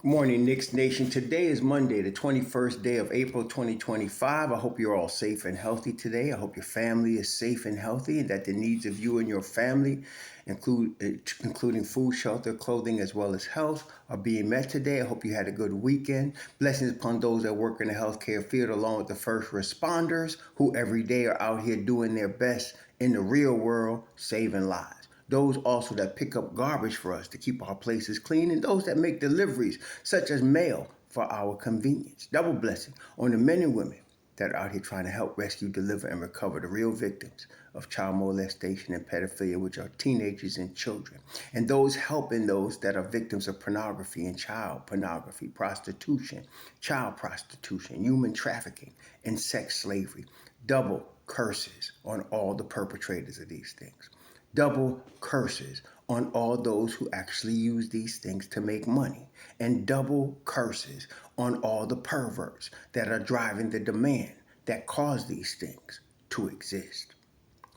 Good morning, Knicks Nation. Today is Monday, the 21st day of April 2025. I hope you're all safe and healthy today. I hope your family is safe and healthy and that the needs of you and your family, including food, shelter, clothing, as well as health, are being met today. I hope you had a good weekend. Blessings upon those that work in the healthcare field, along with the first responders who every day are out here doing their best in the real world, saving lives. Those also that pick up garbage for us to keep our places clean, and those that make deliveries, such as mail, for our convenience. Double blessing on the men and women that are out here trying to help rescue, deliver, and recover the real victims of child molestation and pedophilia, which are teenagers and children. And those helping those that are victims of pornography and child pornography, prostitution, child prostitution, human trafficking, and sex slavery. Double curses on all the perpetrators of these things. Double curses on all those who actually use these things to make money, and double curses on all the perverts that are driving the demand that cause these things to exist.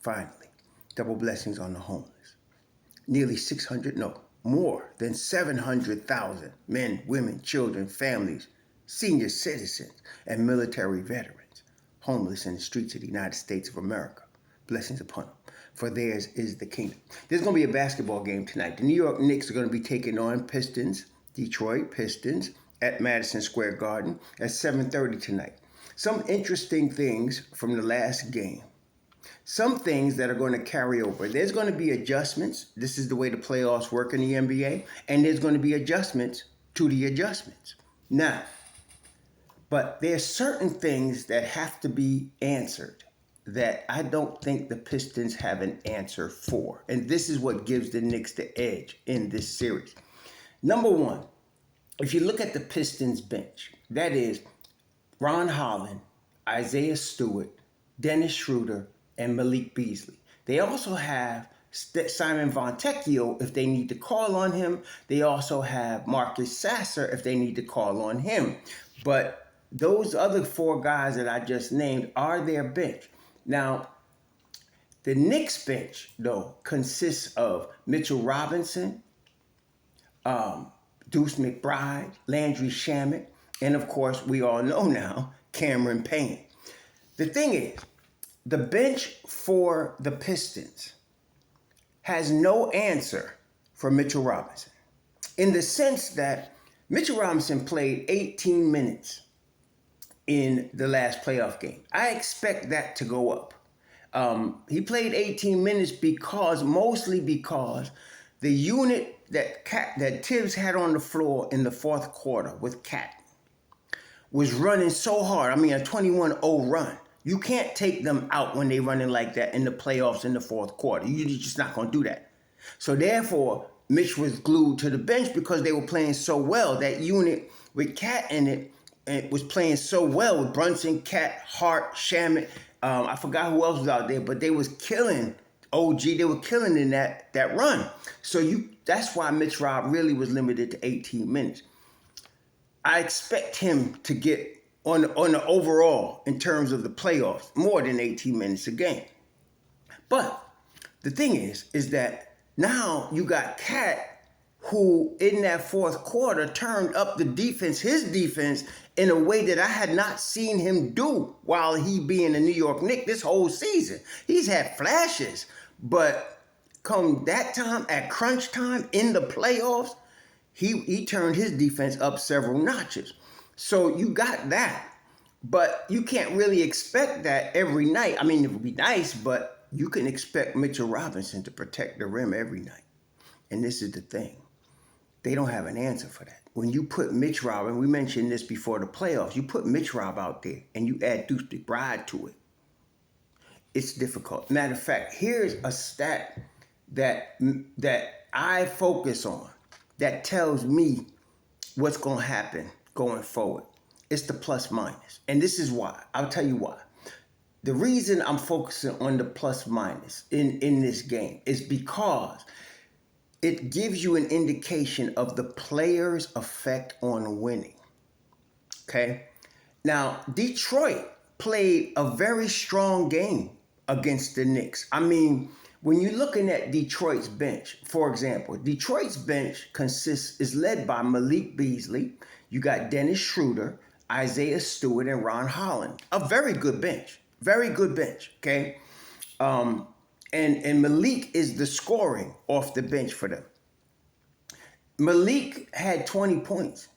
Finally, double blessings on the homeless. Nearly 600, no, more than 700,000 men, women, children, families, senior citizens, and military veterans homeless in the streets of the United States of America. Blessings upon them, for theirs is the kingdom. There's going to be a basketball game tonight. The New York Knicks are going to be taking on Pistons, Detroit Pistons, at Madison Square Garden at 7:30 tonight. Some interesting things from the last game. Some things that are going to carry over. There's going to be adjustments. This is the way the playoffs work in the NBA. And there's going to be adjustments to the adjustments. Now, but there's certain things that have to be answered that I don't think the Pistons have an answer for. And this is what gives the Knicks the edge in this series. Number one, if you look at the Pistons bench, that is Ron Holland, Isaiah Stewart, Dennis Schroeder, and Malik Beasley. They also have Simon Fontecchio if they need to call on him. They also have Marcus Sasser if they need to call on him. But those other four guys that I just named are their bench. Now, the Knicks bench, though, consists of Mitchell Robinson, Deuce McBride, Landry Shamet, and of course, we all know now, Cameron Payne. The thing is, the bench for the Pistons has no answer for Mitchell Robinson, in the sense that Mitchell Robinson played 18 minutes in the last playoff game. I expect that to go up. He played 18 minutes mostly because the unit that Tibbs had on the floor in the fourth quarter with Cat was running so hard. I mean, a 21-0 run. You can't take them out when they're running like that in the playoffs in the fourth quarter. You're just not going to do that. So therefore, Mitch was glued to the bench because they were playing so well. That unit with Cat in it, and was playing so well with Brunson, Cat, Hart, Shamet. I forgot who else was out there, but they was killing OG. They were killing in that run. So that's why MitchRob really was limited to 18 minutes. I expect him to get on the overall in terms of the playoffs more than 18 minutes a game. But the thing is that now you got Cat, who in that fourth quarter turned up his defense, in a way that I had not seen him do while he being a New York Knick this whole season. He's had flashes, but come that time, at crunch time in the playoffs, he turned his defense up several notches. So you got that, but you can't really expect that every night. I mean, it would be nice, but you can expect Mitchell Robinson to protect the rim every night. And this is the thing. They don't have an answer for that. When you put MitchRob, and we mentioned this before the playoffs, you put MitchRob out there and you add Deuce McBride to it, it's difficult. Matter of fact, here's a stat that I focus on that tells me what's going to happen going forward. It's the plus minus. And this is why. I'll tell you why. The reason I'm focusing on the plus minus in this game is because it gives you an indication of the player's effect on winning. Okay? Now, Detroit played a very strong game against the Knicks. I mean, when you're looking at Detroit's bench, for example, Detroit's bench is led by Malik Beasley. You got Dennis Schroeder, Isaiah Stewart, and Ron Holland. A very good bench. Very good bench. Okay. And Malik is the scoring off the bench for them. Malik had 20 points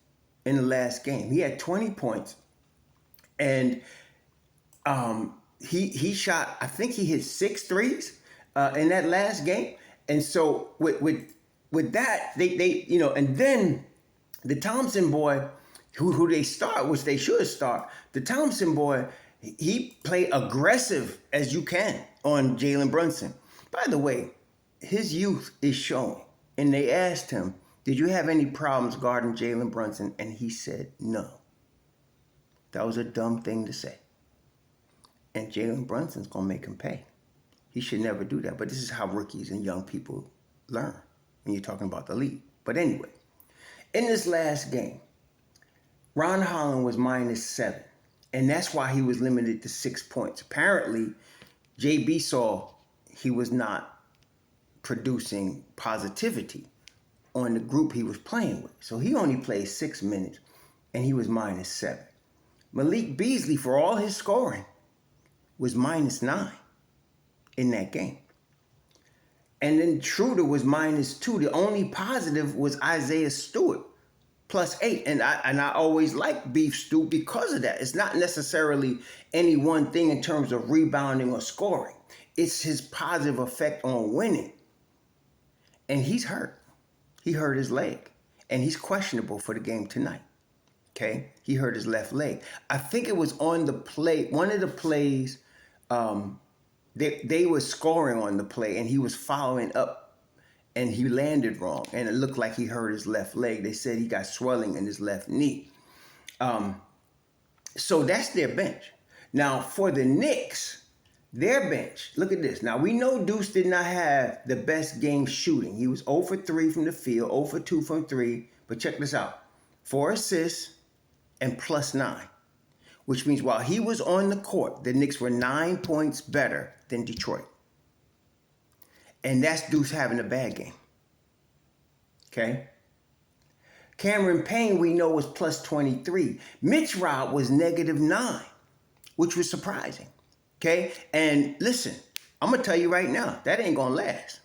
in the last game. He had 20 points. And he shot, I think he hit 6 threes in that last game. And so with that, they and then the Thompson boy, who they start, which they should start, the Thompson boy, he played aggressive as you can on Jalen Brunson. By the way, his youth is showing. And they asked him, did you have any problems guarding Jalen Brunson? And he said no. That was a dumb thing to say. And Jalen Brunson's going to make him pay. He should never do that. But this is how rookies and young people learn when you're talking about the league. But anyway, in this last game, Ron Holland was -7. And that's why he was limited to 6 points. Apparently, JB saw he was not producing positivity on the group he was playing with. So he only played 6 minutes, and he was -7. Malik Beasley, for all his scoring, was -9 in that game. And then Schroeder was -2. The only positive was Isaiah Stewart, +8. And I always like Beef Stew because of that. It's not necessarily any one thing in terms of rebounding or scoring. It's his positive effect on winning. And he's hurt. He hurt his leg. And he's questionable for the game tonight. Okay? He hurt his left leg. I think it was on the play, one of the plays, they were scoring on the play, and he was following up, and he landed wrong, and it looked like he hurt his left leg. They said he got swelling in his left knee. So that's their bench. Now, for the Knicks, their bench, look at this. Now, we know Deuce did not have the best game shooting. He was 0 for 3 from the field, 0 for 2 from 3. But check this out. 4 assists and +9. Which means while he was on the court, the Knicks were 9 points better than Detroit. And that's Deuce having a bad game. Okay? Cameron Payne, we know, was +23. MitchRob was -9, which was surprising. Okay? And listen, I'm going to tell you right now, that ain't going to last.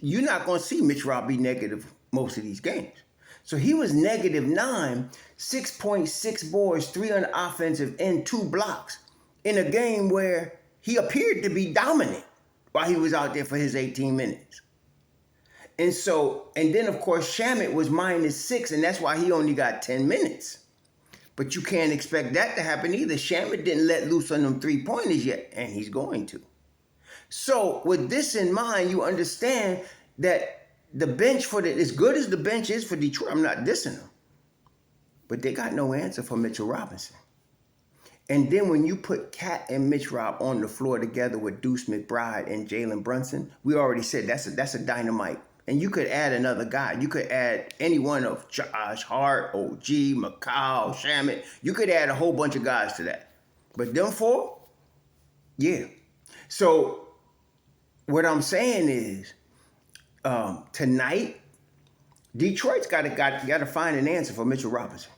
You're not going to see MitchRob be negative most of these games. So he was -9, 6.6 boards, 3 on the offensive, and 2 blocks in a game where he appeared to be dominant while he was out there for his 18 minutes. And then, of course, Shamet was -6, and that's why he only got 10 minutes. But you can't expect that to happen either. Shamet didn't let loose on them 3-pointers yet, and he's going to. So with this in mind, you understand that the bench as good as the bench is for Detroit, I'm not dissing them, but they got no answer for Mitchell Robinson. And then when you put Cat and MitchRob on the floor together with Deuce McBride and Jalen Brunson, we already said that's a dynamite. And you could add another guy. You could add any one of Josh Hart, OG, McCall, Shamet. You could add a whole bunch of guys to that. But them 4, yeah. So what I'm saying is, tonight, Detroit's got to find an answer for Mitchell Robinson.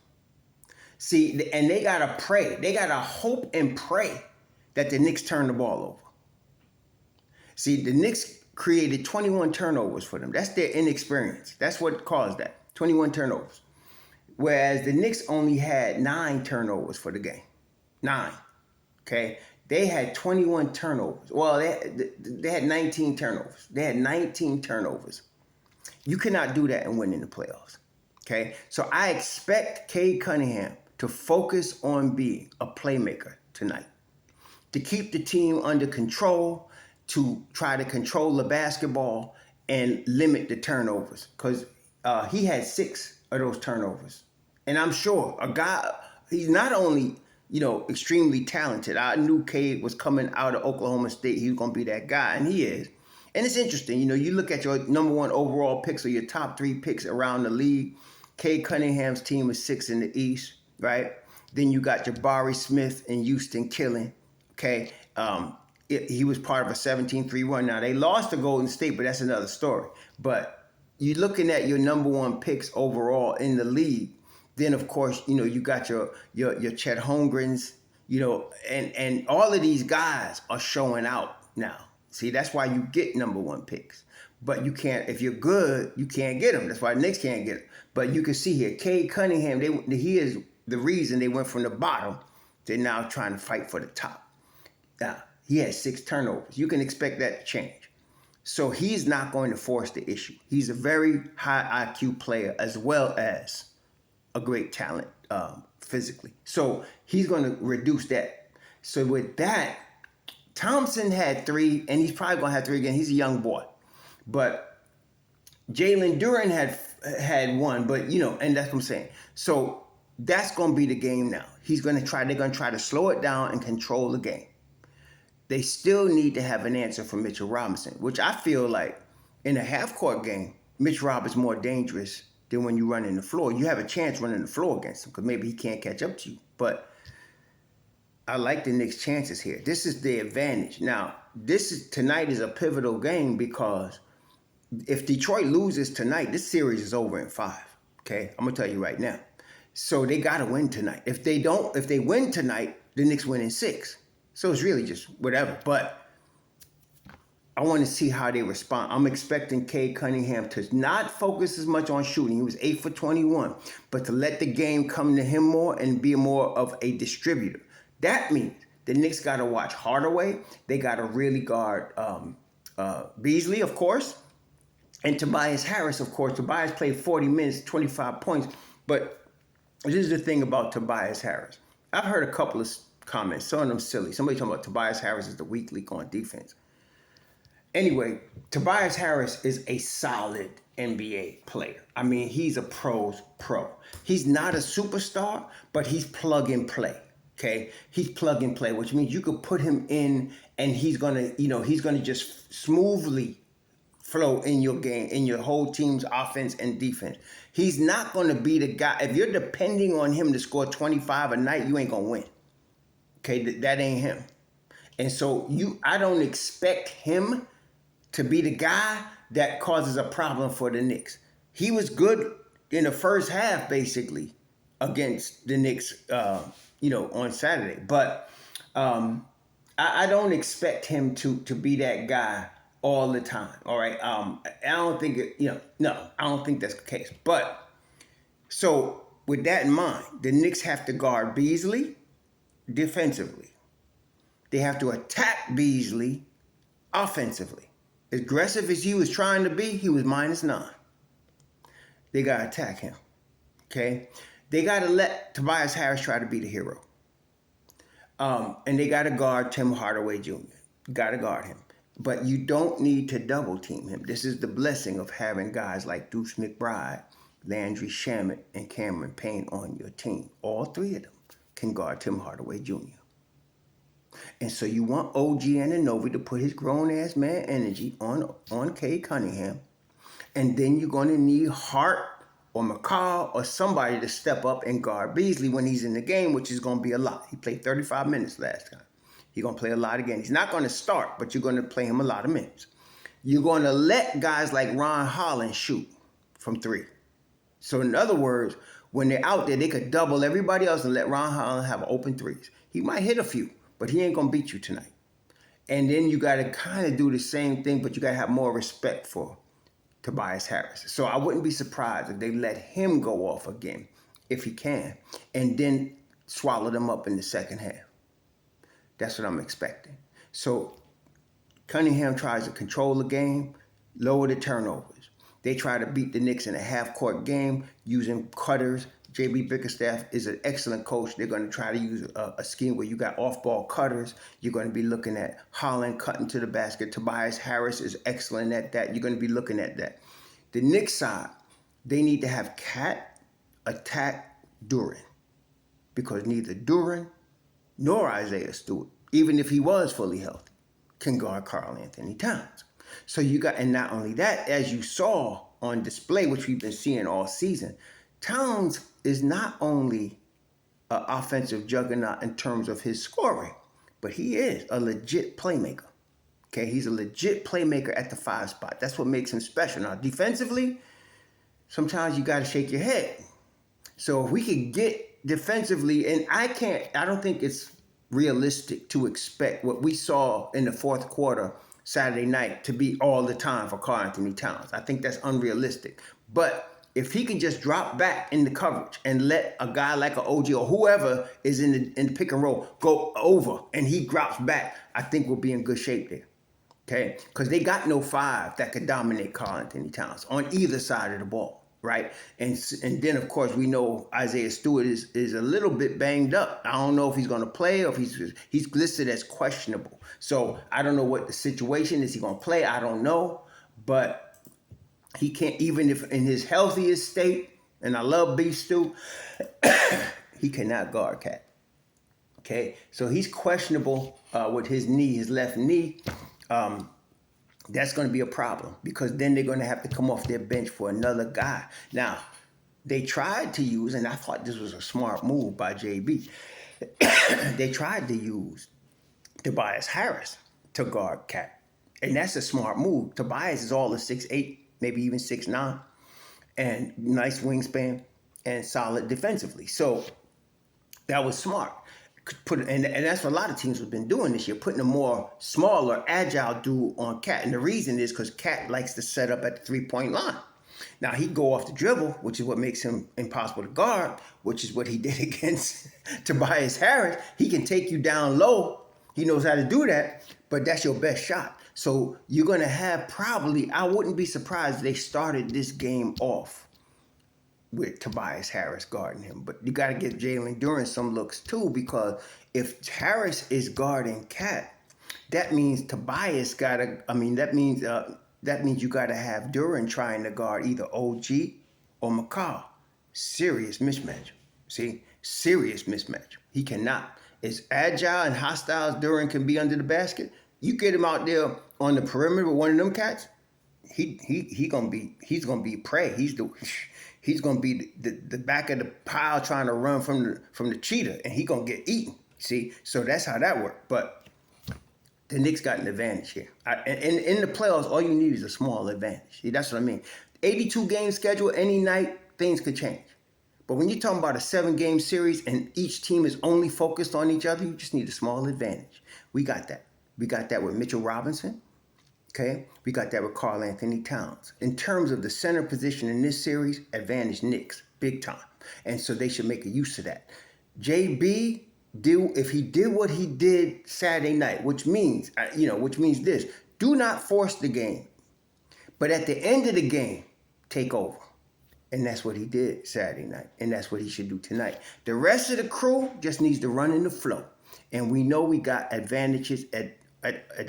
See, and they got to pray. They got to hope and pray that the Knicks turn the ball over. See, the Knicks created 21 turnovers for them. That's their inexperience. That's what caused that, 21 turnovers. Whereas the Knicks only had 9 turnovers for the game. 9, okay? They had 21 turnovers. Well, they had 19 turnovers. They had 19 turnovers. You cannot do that and win in the playoffs. Okay? So I expect Cade Cunningham to focus on being a playmaker tonight, to keep the team under control, to try to control the basketball and limit the turnovers. Because he had 6 of those turnovers. And I'm sure a guy, he's not only extremely talented. I knew Cade was coming out of Oklahoma State. He was going to be that guy, and he is. And it's interesting, you look at your number 1 overall picks or your top 3 picks around the league. Cade Cunningham's team is 6 in the East, right? Then you got Jabari Smith and Houston Killing, okay? he was part of a 17-3 run. Now, they lost to Golden State, but that's another story. But you're looking at your number one picks overall in the league. Then, of course, you got your Chet Holmgrens, and all of these guys are showing out now. See, that's why you get number one picks. But you can't, if you're good, you can't get them. That's why the Knicks can't get them. But you can see here, Cade Cunningham, he is the reason they went from the bottom. They're now trying to fight for the top. Now, he had 6 turnovers. You can expect that to change. So he's not going to force the issue. He's a very high IQ player as well as a great talent physically. So he's going to reduce that. So with that, Thompson had 3, and he's probably going to have 3 again. He's a young boy. But Jalen Duren had 1, but and that's what I'm saying. So that's going to be the game now. They're going to try to slow it down and control the game. They still need to have an answer for Mitchell Robinson, which I feel like in a half-court game, MitchRob is more dangerous than when you run in the floor. You have a chance running the floor against him because maybe he can't catch up to you. But I like the Knicks' chances here. This is the advantage. Now, tonight is a pivotal game because if Detroit loses tonight, this series is over in 5. Okay, I'm gonna tell you right now. So they gotta win tonight. If they win tonight, the Knicks win in 6. So it's really just whatever. But I want to see how they respond. I'm expecting Cade Cunningham to not focus as much on shooting. He was 8 for 21, but to let the game come to him more and be more of a distributor. That means the Knicks got to watch Hardaway. They got to really guard Beasley, of course, and Tobias Harris, of course. Tobias played 40 minutes, 25 points. But this is the thing about Tobias Harris. I've heard a couple of comments, some of them silly. Somebody talking about Tobias Harris is the weak link on defense. Anyway, Tobias Harris is a solid NBA player. I mean, he's a pro's pro. He's not a superstar, but he's plug and play. Okay, he's plug and play, which means you could put him in, and he's gonna just smoothly flow in your game, in your whole team's offense and defense. He's not gonna be the guy. If you're depending on him to score 25 a night, you ain't gonna win. Okay, that ain't him. And so I don't expect him to be the guy that causes a problem for the Knicks. He was good in the first half, basically, against the Knicks, on Saturday. But I don't expect him to be that guy all the time. All right. I don't think I don't think that's the case. But so with that in mind, the Knicks have to guard Beasley defensively. They have to attack Beasley offensively. As aggressive as he was trying to be, he was -9. They got to attack him. Okay? They got to let Tobias Harris try to be the hero. And they got to guard Tim Hardaway Jr. Got to guard him. But you don't need to double team him. This is the blessing of having guys like Deuce McBride, Landry Shamet, and Cameron Payne on your team. All 3 of them can guard Tim Hardaway Jr. And so you want OG Anunoby to put his grown-ass man energy on Cade Cunningham. And then you're going to need Hart or McCall or somebody to step up and guard Beasley when he's in the game, which is going to be a lot. He played 35 minutes last time. He's going to play a lot again. He's not going to start, but you're going to play him a lot of minutes. You're going to let guys like Ron Holland shoot from 3. So in other words, when they're out there, they could double everybody else and let Ron Holland have open 3s. He might hit a few, but he ain't going to beat you tonight. And then you got to kind of do the same thing, but you got to have more respect for Tobias Harris. So I wouldn't be surprised if they let him go off again, if he can, and then swallow them up in the second half. That's what I'm expecting. So Cunningham tries to control the game, lower the turnovers. They try to beat the Knicks in a half-court game using cutters. J.B. Bickerstaff is an excellent coach. They're going to try to use a scheme where you got off-ball cutters. You're going to be looking at Holland cutting to the basket. Tobias Harris is excellent at that. You're going to be looking at that. The Knicks side, they need to have Cat attack Duren, because neither Duren nor Isaiah Stewart, even if he was fully healthy, can guard Karl Anthony Towns. So you got, and not only that, as you saw on display, which we've been seeing all season, Towns is not only an offensive juggernaut in terms of his scoring, but he is a legit playmaker. Okay, he's a legit playmaker at the 5 spot. That's what makes him special. Now, defensively, sometimes you got to shake your head. So if we could get defensively, and I don't think it's realistic to expect what we saw in the fourth quarter Saturday night to be all the time for Karl Anthony Towns. I think that's unrealistic. But if he can just drop back in the coverage and let a guy like an OG or whoever is in the pick and roll go over and he drops back, I think we'll be in good shape there. Okay? Because they got no 5 that could dominate Karl Anthony Towns on either side of the ball. Right? And then, of course, we know Isaiah Stewart is a little bit banged up. I don't know if he's going to play or if he's listed as questionable. So I don't know what the situation is. He going to play? I don't know. But he can't, even if in his healthiest state, and I love Beef Stew, he cannot guard Cat. Okay? So he's questionable with his knee, his left knee. That's going to be a problem because then they're going to have to come off their bench for another guy. Now, they tried to use, and I thought this was a smart move by JB, they tried to use Tobias Harris to guard Cat. And that's a smart move. Tobias is all of 6'8", maybe even 6'9", and nice wingspan and solid defensively. So that was smart. And that's what a lot of teams have been doing this year, putting a more smaller, agile dude on Cat. And the reason is because Cat likes to set up at the three-point line. Now, he go off the dribble, which is what makes him impossible to guard, which is what he did against Tobias Harris. He can take you down low. He knows how to do that, but that's your best shot. So you're going to have probably, I wouldn't be surprised if they started this game off with Tobias Harris guarding him. But you got to give Jalen Duren some looks too, because if Harris is guarding Cat, that means Tobias that means you got to have Duren trying to guard either OG or McCall. Serious mismatch. See? Serious mismatch. He cannot. As agile and hostile as Duren can be under the basket, you get him out there on the perimeter with one of them cats, he's gonna be prey. He's gonna be the back of the pile trying to run from the cheetah, and he gonna get eaten. See, so that's how that worked. But the Knicks got an advantage here. In the playoffs, all you need is a small advantage. See, that's what I mean. 82 game schedule, any night things could change. But when you're talking about a 7-game series and each team is only focused on each other, you just need a small advantage. We got that. We got that with Mitchell Robinson. Okay, we got that with Karl Anthony Towns. In terms of the center position in this series, advantage Knicks, big time. And so they should make a use of that. JB, if he did what he did Saturday night, which means this, do not force the game. But at the end of the game, take over. And that's what he did Saturday night. And that's what he should do tonight. The rest of the crew just needs to run in the flow. And we know we got advantages at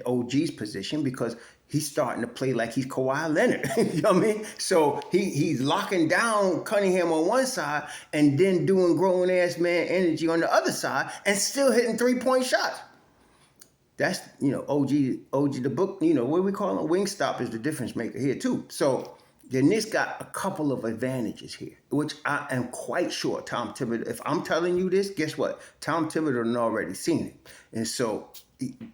OG's position because he's starting to play like he's Kawhi Leonard. You know what I mean? So he's locking down Cunningham on one side and then doing grown-ass man energy on the other side and still hitting three-point shots. That's, OG the book, what we call him? Wingstop is the difference maker here too. So the Knicks got a couple of advantages here, which I am quite sure Tom Thibodeau, if I'm telling you this, guess what? Tom Thibodeau has already seen it. And so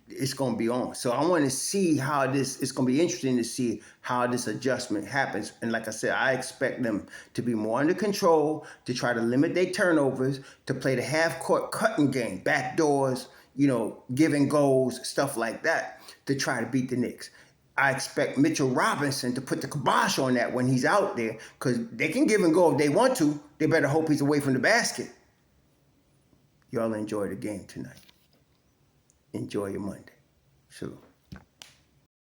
it's going to be on. So I want to see it's going to be interesting to see how this adjustment happens. And like I said, I expect them to be more under control, to try to limit their turnovers, to play the half-court cutting game, backdoors, giving goals, stuff like that, to try to beat the Knicks. I expect Mitchell Robinson to put the kibosh on that when he's out there, because they can give and go if they want to. They better hope he's away from the basket. Y'all enjoy the game tonight. Enjoy your Monday. Shalom.